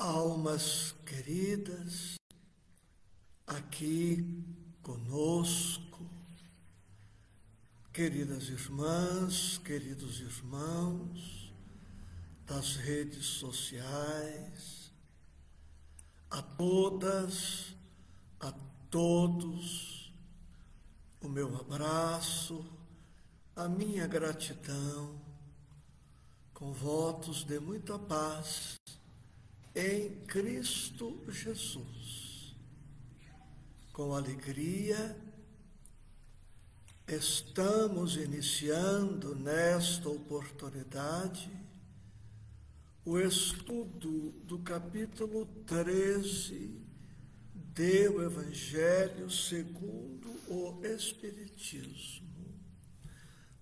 Almas queridas, aqui conosco, queridas irmãs, queridos irmãos das redes sociais, a todas, a todos, o meu abraço, a minha gratidão, com votos de muita paz em Cristo Jesus. Com alegria, estamos iniciando nesta oportunidade o estudo do capítulo 13 do Evangelho segundo o Espiritismo.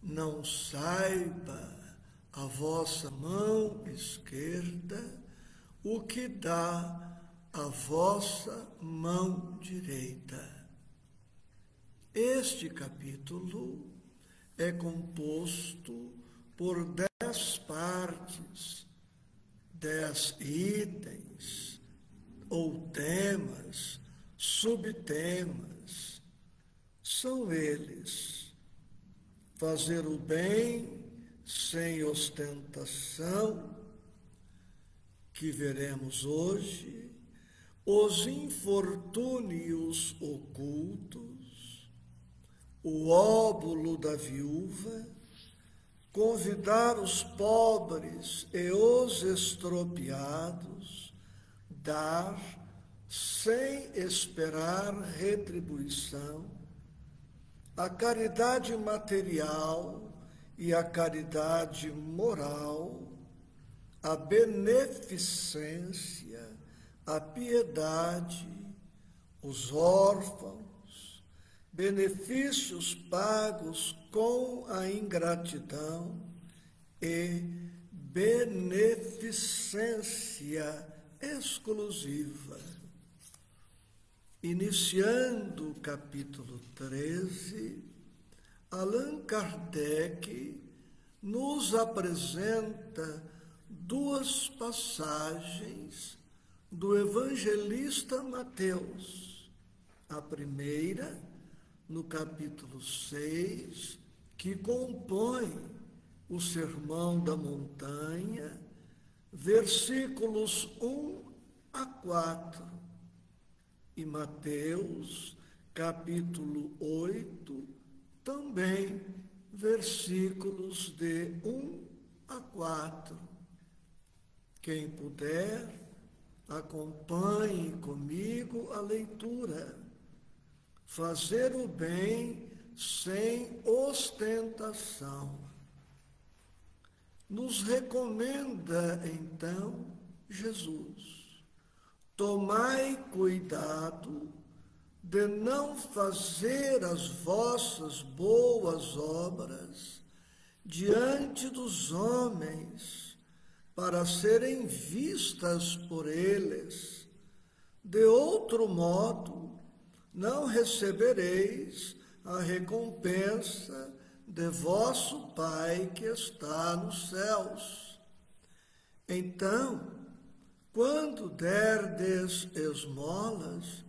Não saiba a vossa mão esquerda o que dá a vossa mão direita. Este capítulo é composto por 10 partes, 10 itens ou temas, subtemas. São eles: fazer o bem sem ostentação, que veremos hoje, os infortúnios ocultos, o óbolo da viúva, convidar os pobres e os estropiados, dar sem esperar retribuição, a caridade material e a caridade moral, a beneficência, a piedade, os órfãos, benefícios pagos com a ingratidão e beneficência exclusiva. Iniciando o capítulo 13, Allan Kardec nos apresenta 2 passagens do evangelista Mateus. A primeira, no capítulo 6, que compõe o Sermão da Montanha, versículos 1 a 4. E Mateus, capítulo 8, também versículos de 1 a 4. Quem puder, acompanhe comigo a leitura. Fazer o bem sem ostentação. Nos recomenda, então, Jesus: tomai cuidado de não fazer as vossas boas obras diante dos homens, para serem vistas por eles. De outro modo, não recebereis a recompensa de vosso Pai que está nos céus. Então, quando derdes esmolas,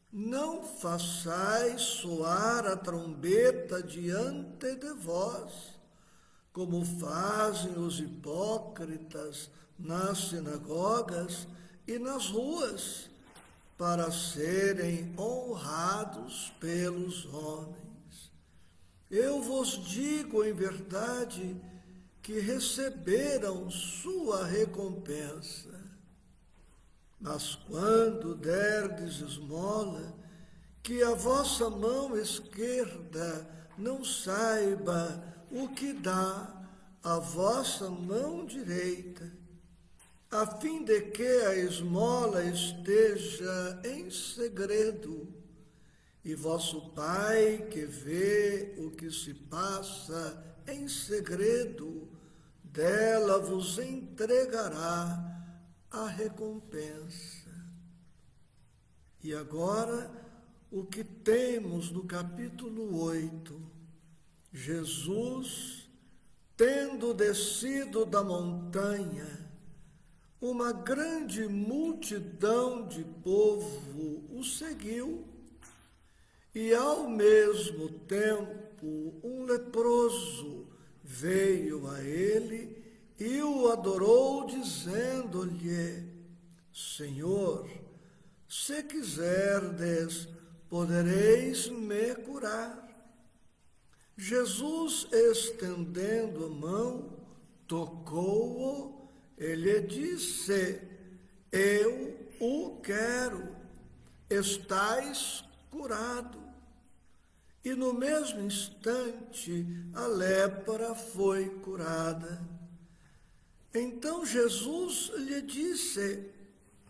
não façais soar a trombeta diante de vós, como fazem os hipócritas nas sinagogas e nas ruas, para serem honrados pelos homens. Eu vos digo em verdade que receberam sua recompensa. Mas quando derdes esmola, que a vossa mão esquerda não saiba o que dá a vossa mão direita, a fim de que a esmola esteja em segredo, e vosso Pai, que vê o que se passa em segredo, dela vos entregará a recompensa. E agora, o que temos no capítulo 8, Jesus, tendo descido da montanha, uma grande multidão de povo o seguiu, e ao mesmo tempo um leproso veio a ele e o adorou, dizendo-lhe: Senhor, se quiserdes, podereis me curar. Jesus, estendendo a mão, tocou-o e lhe disse: Eu o quero, estais curado. E no mesmo instante a lepra foi curada. Então Jesus lhe disse: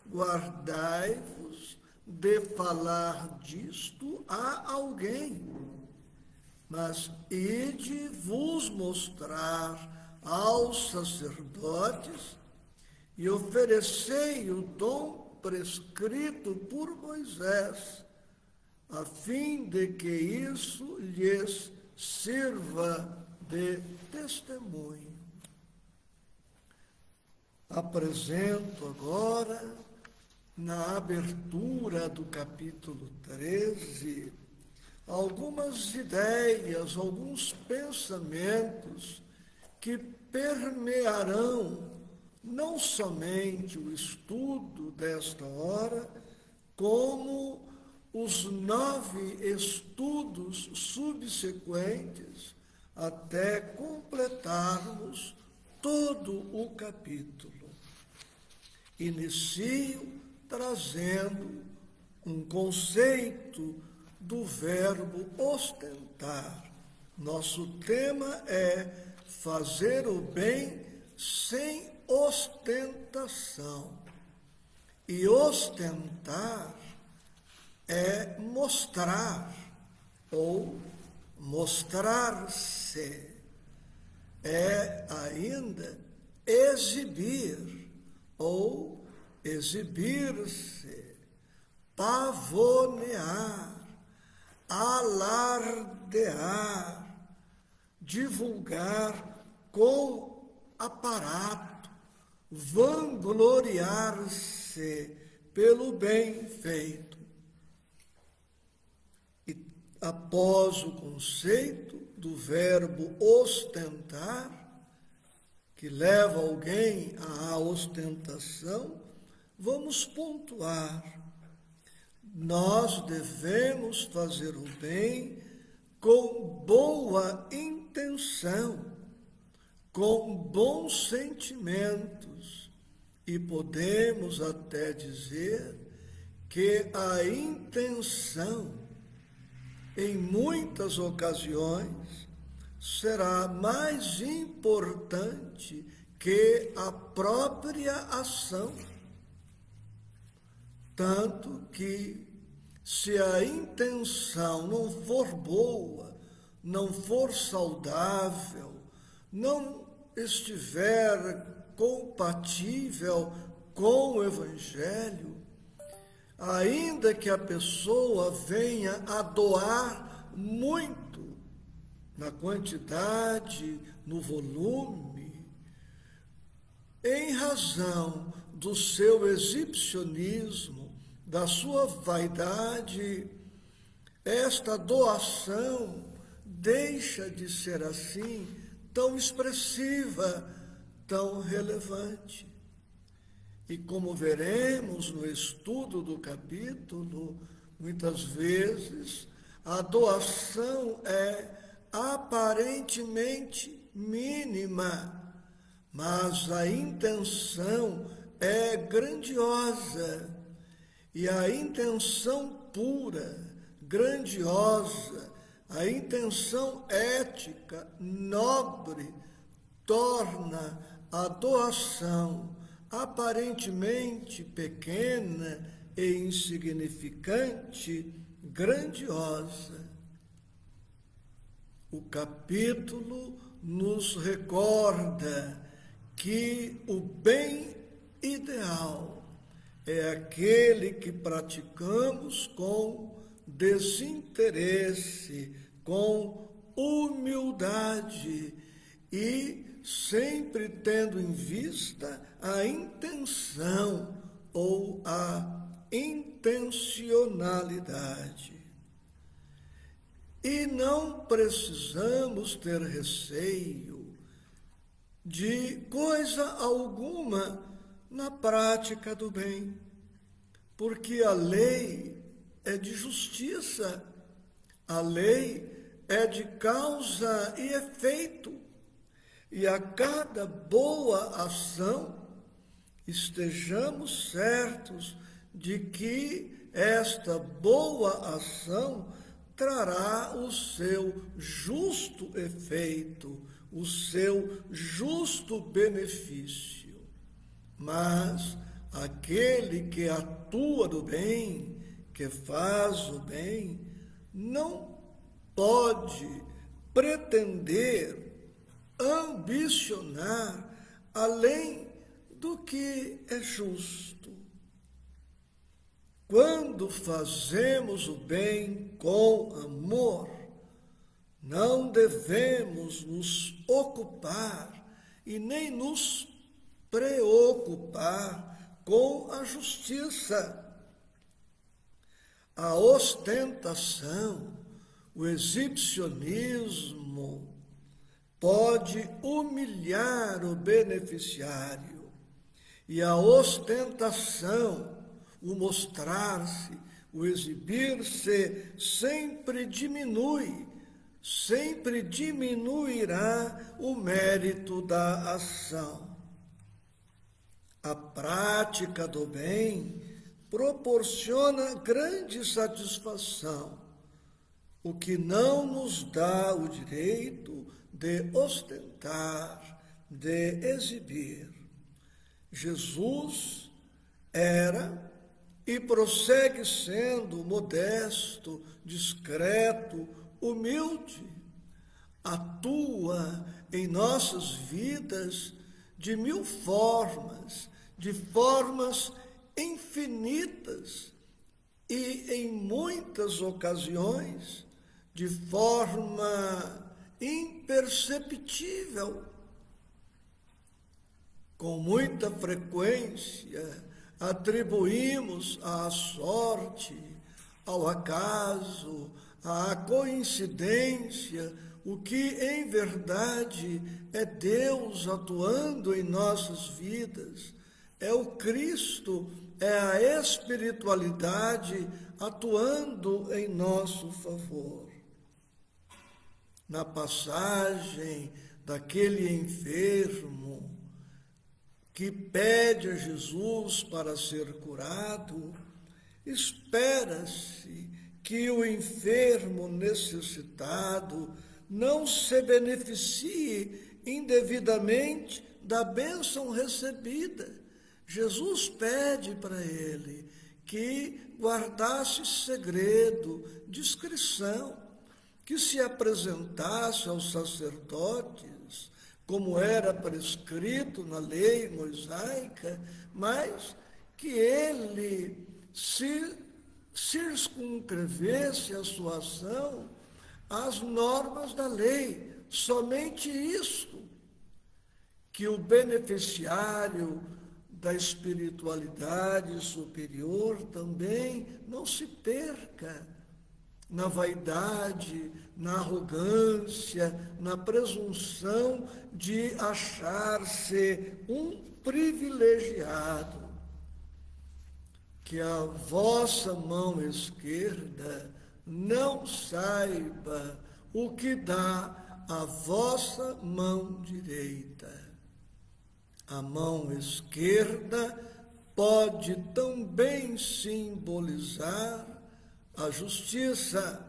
Guardai-vos de falar disto a alguém, mas ide vos mostrar aos sacerdotes e oferecei o dom prescrito por Moisés, a fim de que isso lhes sirva de testemunho. Apresento agora, na abertura do capítulo 13, algumas ideias, alguns pensamentos que permearão não somente o estudo desta hora, como os 9 estudos subsequentes, até completarmos todo o capítulo. Inicio trazendo um conceito do verbo ostentar. Nosso tema é fazer o bem sem ostentação. E ostentar é mostrar ou mostrar-se. É ainda exibir ou exibir-se, pavonear, alardear, divulgar com aparato, vangloriar-se pelo bem feito. E após o conceito do verbo ostentar, que leva alguém à ostentação, vamos pontuar. Nós devemos fazer o bem com boa intenção, com bons sentimentos, e podemos até dizer que a intenção, em muitas ocasiões, será mais importante que a própria ação. Tanto que, se a intenção não for boa, não for saudável, não estiver compatível com o Evangelho, ainda que a pessoa venha a doar muito, na quantidade, no volume, em razão do seu exibicionismo, da sua vaidade, esta doação deixa de ser assim tão expressiva, tão relevante. E como veremos no estudo do capítulo, muitas vezes a doação é aparentemente mínima, mas a intenção é grandiosa. E a intenção pura, grandiosa, a intenção ética, nobre, torna a doação aparentemente pequena e insignificante, grandiosa. O capítulo nos recorda que o bem ideal é aquele que praticamos com desinteresse, com humildade e sempre tendo em vista a intenção ou a intencionalidade. E não precisamos ter receio de coisa alguma na prática do bem, porque a lei é de justiça, a lei é de causa e efeito, e a cada boa ação estejamos certos de que esta boa ação trará o seu justo efeito, o seu justo benefício. Mas aquele que atua do bem, que faz o bem, não pode pretender, ambicionar além do que é justo. Quando fazemos o bem com amor, não devemos nos ocupar e nem nos preocupar com a justiça. A ostentação, o exibicionismo pode humilhar o beneficiário, e a ostentação, o mostrar-se, o exibir-se, sempre diminuirá o mérito da ação. A prática do bem proporciona grande satisfação, o que não nos dá o direito de ostentar, de exibir. Jesus era e prossegue sendo modesto, discreto, humilde. Atua em nossas vidas de mil formas, de formas infinitas e, em muitas ocasiões, de forma imperceptível. Com muita frequência, atribuímos à sorte, ao acaso, à coincidência, o que em verdade é Deus atuando em nossas vidas, é o Cristo, é a espiritualidade atuando em nosso favor. Na passagem daquele enfermo que pede a Jesus para ser curado, espera-se que o enfermo necessitado não se beneficie indevidamente da bênção recebida. Jesus pede para ele que guardasse segredo, discrição, que se apresentasse aos sacerdotes, como era prescrito na lei mosaica, mas que ele se circunscrevesse a sua ação às normas da lei. Somente isto, que o beneficiário da espiritualidade superior também não se perca na vaidade, na arrogância, na presunção de achar-se um privilegiado. Que a vossa mão esquerda não saiba o que dá a vossa mão direita. A mão esquerda pode também simbolizar a justiça,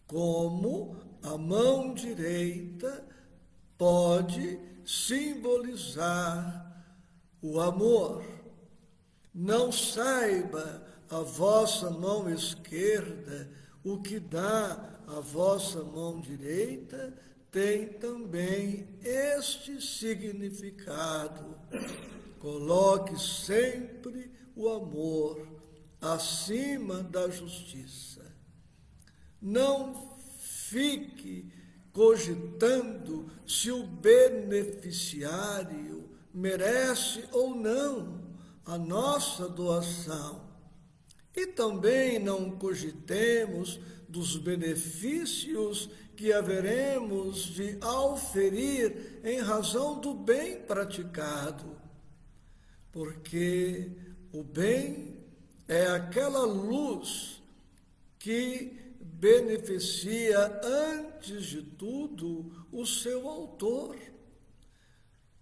como a mão direita pode simbolizar o amor. Não saiba a vossa mão esquerda o que dá a vossa mão direita, tem também este significado. Coloque sempre o amor acima da justiça. Não fique cogitando se o beneficiário merece ou não a nossa doação. E também não cogitemos dos benefícios que haveremos de auferir em razão do bem praticado, porque o bem é aquela luz que beneficia antes de tudo o seu autor,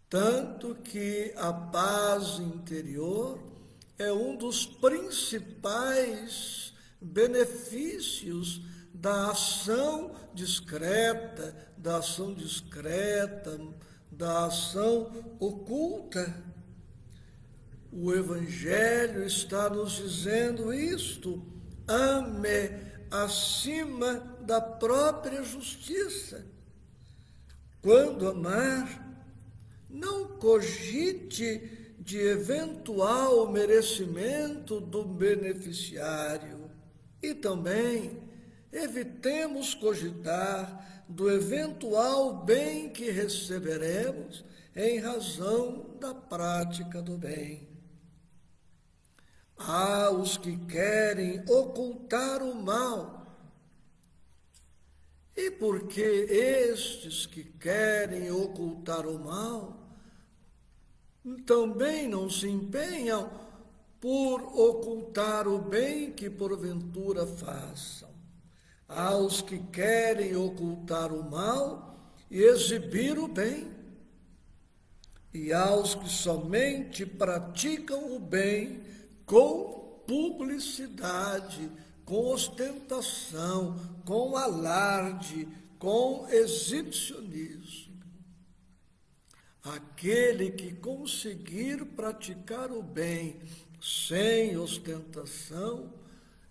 tanto que a paz interior é um dos principais benefícios da ação discreta, da ação oculta. O Evangelho está nos dizendo isto: ame acima da própria justiça. Quando amar, não cogite de eventual merecimento do beneficiário e também evitemos cogitar do eventual bem que receberemos em razão da prática do bem. Há os que querem ocultar o mal. E porque estes que querem ocultar o mal também não se empenham por ocultar o bem que porventura façam. Há os que querem ocultar o mal e exibir o bem. E há os que somente praticam o bem com publicidade, com ostentação, com alarde, com exibicionismo. Aquele que conseguir praticar o bem sem ostentação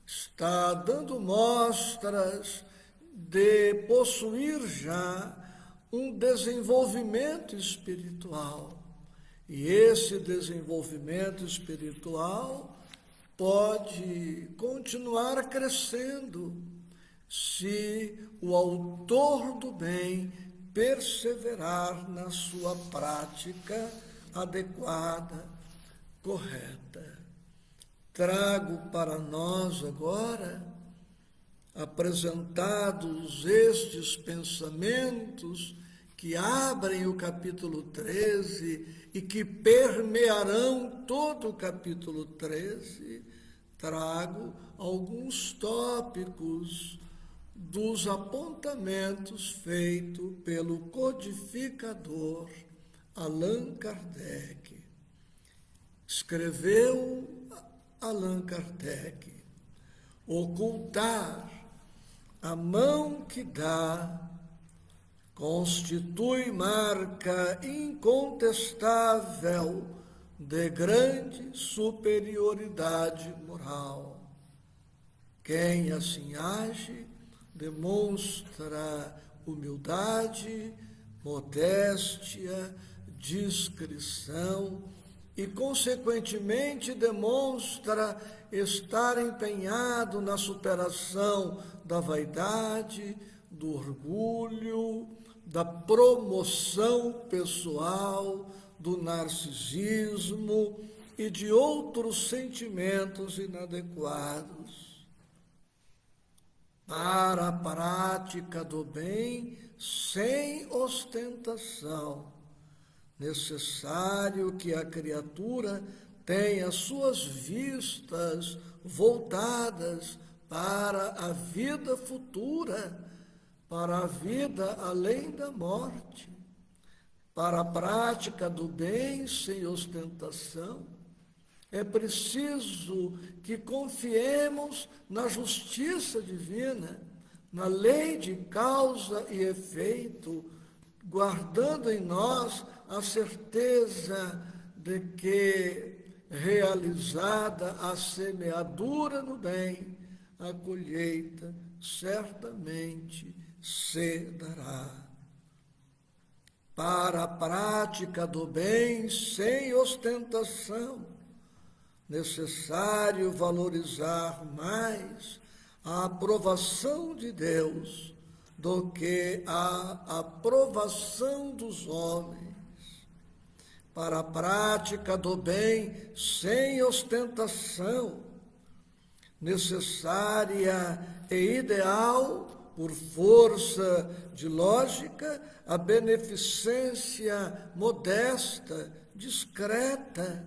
está dando mostras de possuir já um desenvolvimento espiritual. E esse desenvolvimento espiritual pode continuar crescendo se o autor do bem perseverar na sua prática adequada, correta. Trago para nós agora, apresentados estes pensamentos que abrem o capítulo 13 e que permearão todo o capítulo 13, trago alguns tópicos dos apontamentos feitos pelo codificador Allan Kardec. Escreveu Allan Kardec: ocultar a mão que dá constitui marca incontestável de grande superioridade moral. Quem assim age demonstra humildade, modéstia, discrição e, consequentemente, demonstra estar empenhado na superação da vaidade, do orgulho, da promoção pessoal, do narcisismo e de outros sentimentos inadequados. Para a prática do bem sem ostentação, necessário que a criatura tenha suas vistas voltadas para a vida futura, para a vida além da morte. Para a prática do bem sem ostentação, é preciso que confiemos na justiça divina, na lei de causa e efeito, guardando em nós a certeza de que, realizada a semeadura no bem, a colheita certamente se dará. Para a prática do bem sem ostentação, necessário valorizar mais a aprovação de Deus do que a aprovação dos homens, para a prática do bem sem ostentação, necessária e ideal, por força de lógica, a beneficência modesta, discreta,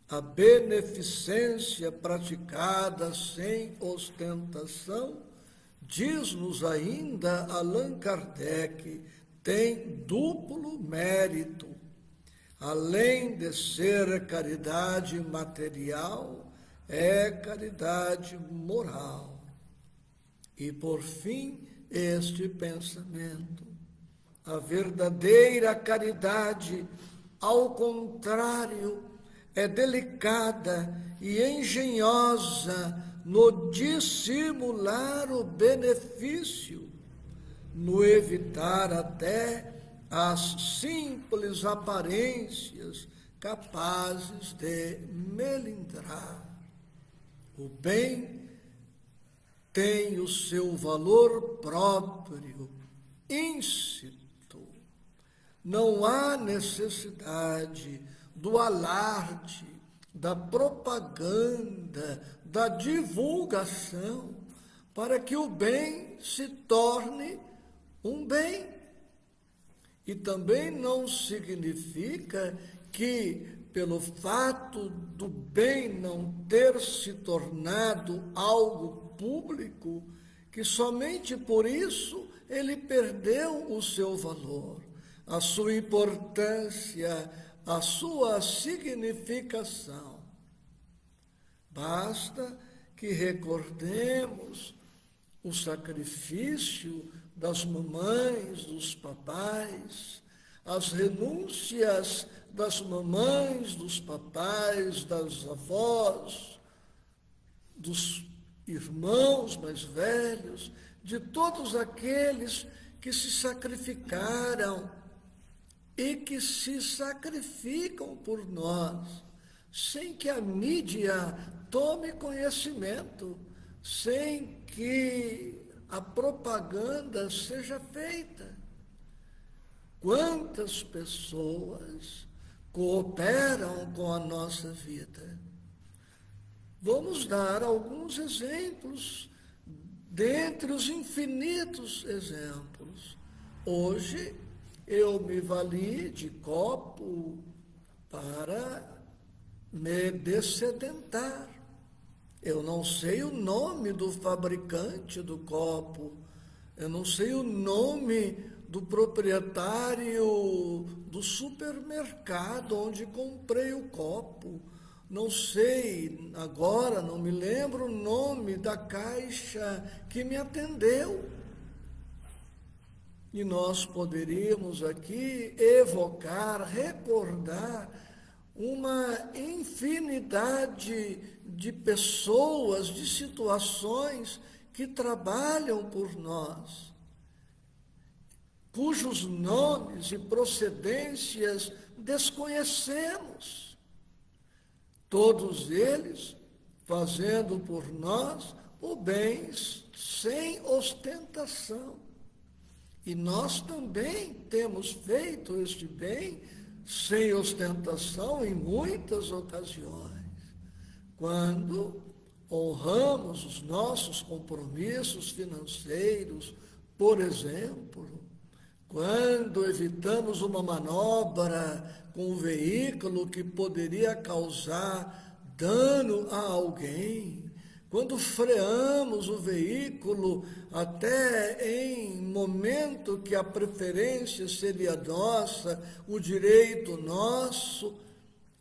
a beneficência praticada sem ostentação, diz-nos ainda Allan Kardec, tem duplo mérito. Além de ser caridade material, é caridade moral. E, por fim, este pensamento. A verdadeira caridade, ao contrário, é delicada e engenhosa no dissimular o benefício, no evitar até as simples aparências capazes de melindrar. O bem tem o seu valor próprio, íncito. Não há necessidade do alarde, da propaganda, da divulgação, para que o bem se torne um bem. E também não significa que, pelo fato do bem não ter se tornado algo público, que somente por isso ele perdeu o seu valor, a sua importância, a sua significação. Basta que recordemos o sacrifício das mamães, dos papais, as renúncias das mamães, dos papais, das avós, dos irmãos mais velhos, de todos aqueles que se sacrificaram e que se sacrificam por nós, sem que a mídia tome conhecimento, sem que a propaganda seja feita. Quantas pessoas cooperam com a nossa vida? Vamos dar alguns exemplos, dentre os infinitos exemplos. Hoje, eu me vali de copo para me dessedentar. Eu não sei o nome do fabricante do copo, eu não sei o nome do proprietário do supermercado onde comprei o copo, não sei agora, não me lembro o nome da caixa que me atendeu. E nós poderíamos aqui evocar, recordar uma infinidade de pessoas, de situações que trabalham por nós, cujos nomes e procedências desconhecemos. Todos eles fazendo por nós o bem sem ostentação. E nós também temos feito este bem sem ostentação em muitas ocasiões. Quando honramos os nossos compromissos financeiros, por exemplo, quando evitamos uma manobra com um veículo que poderia causar dano a alguém, quando freamos o veículo até em momento que a preferência seria nossa, o direito nosso,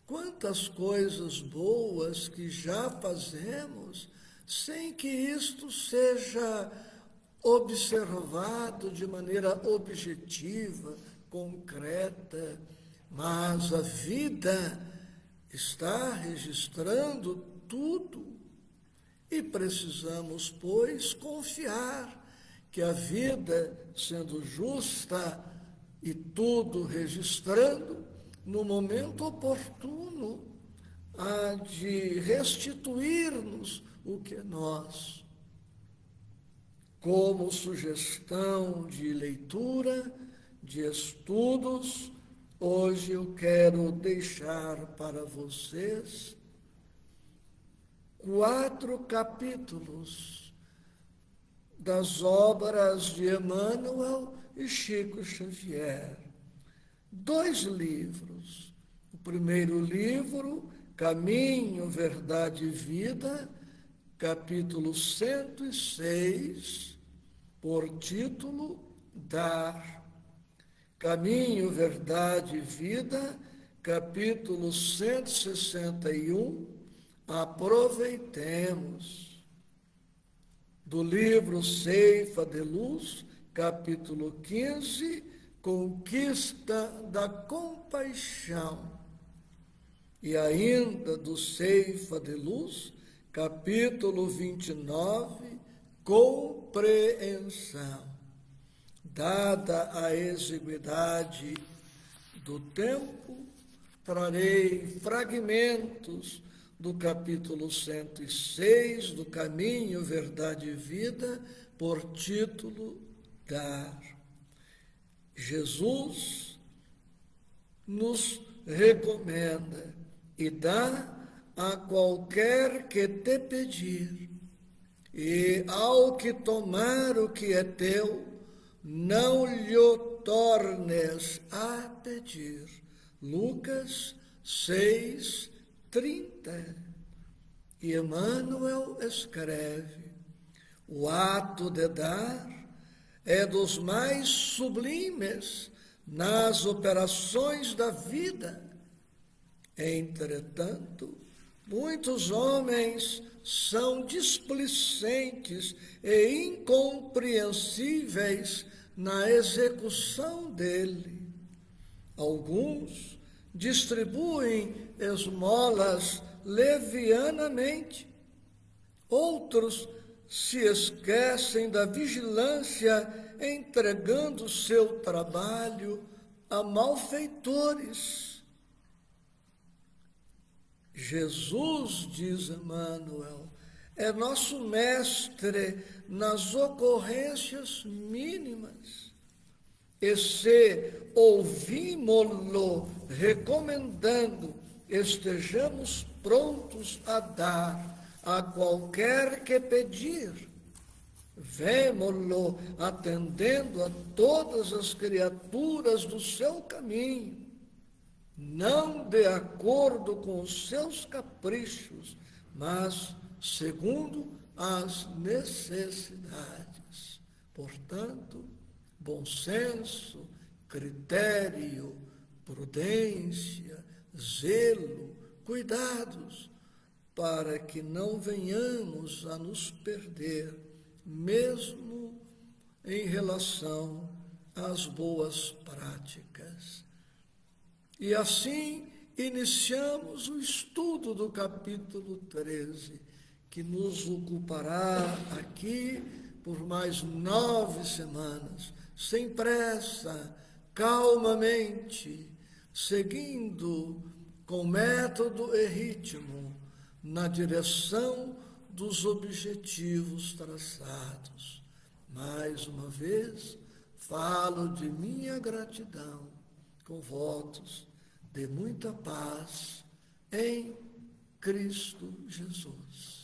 quantas coisas boas que já fazemos sem que isto seja observado de maneira objetiva, concreta, mas a vida está registrando tudo. E precisamos, pois, confiar que a vida, sendo justa e tudo registrando, no momento oportuno, há de restituir-nos o que é nosso. como sugestão de leitura, de estudos, hoje eu quero deixar para vocês 4 capítulos das obras de Emmanuel e Chico Xavier. 2 livros. O primeiro livro, Caminho, Verdade e Vida, capítulo 106, por título Dar. Caminho, Verdade e Vida, capítulo 161, Aproveitemos. Do livro Ceifa de Luz, capítulo 15, Conquista da Compaixão. E ainda do Ceifa de Luz, capítulo 29, Compreensão. Dada a exiguidade do tempo, trarei fragmentos do capítulo 106, do Caminho, Verdade e Vida, por título Dar. Jesus nos recomenda e dá a qualquer que te pedir, e ao que tomar o que é teu, não lhe tornes a pedir. Lucas 6:30. E Emmanuel escreve: o ato de dar é dos mais sublimes nas operações da vida. Entretanto, muitos homens são displicentes e incompreensíveis na execução dele. Alguns distribuem esmolas levianamente, outros se esquecem da vigilância, entregando seu trabalho a malfeitores. Jesus, diz Emmanuel, é nosso mestre nas ocorrências mínimas. E se ouvimos-lo recomendando, estejamos prontos a dar a qualquer que pedir. Vemo-lo atendendo a todas as criaturas do seu caminho, não de acordo com os seus caprichos, mas segundo as necessidades. Portanto, bom senso, critério, prudência, zelo, cuidados, para que não venhamos a nos perder, mesmo em relação às boas práticas. E assim iniciamos o estudo do capítulo 13, que nos ocupará aqui por mais 9 semanas, sem pressa, calmamente, seguindo com método e ritmo, na direção dos objetivos traçados. Mais uma vez, falo de minha gratidão, com votos de muita paz em Cristo Jesus.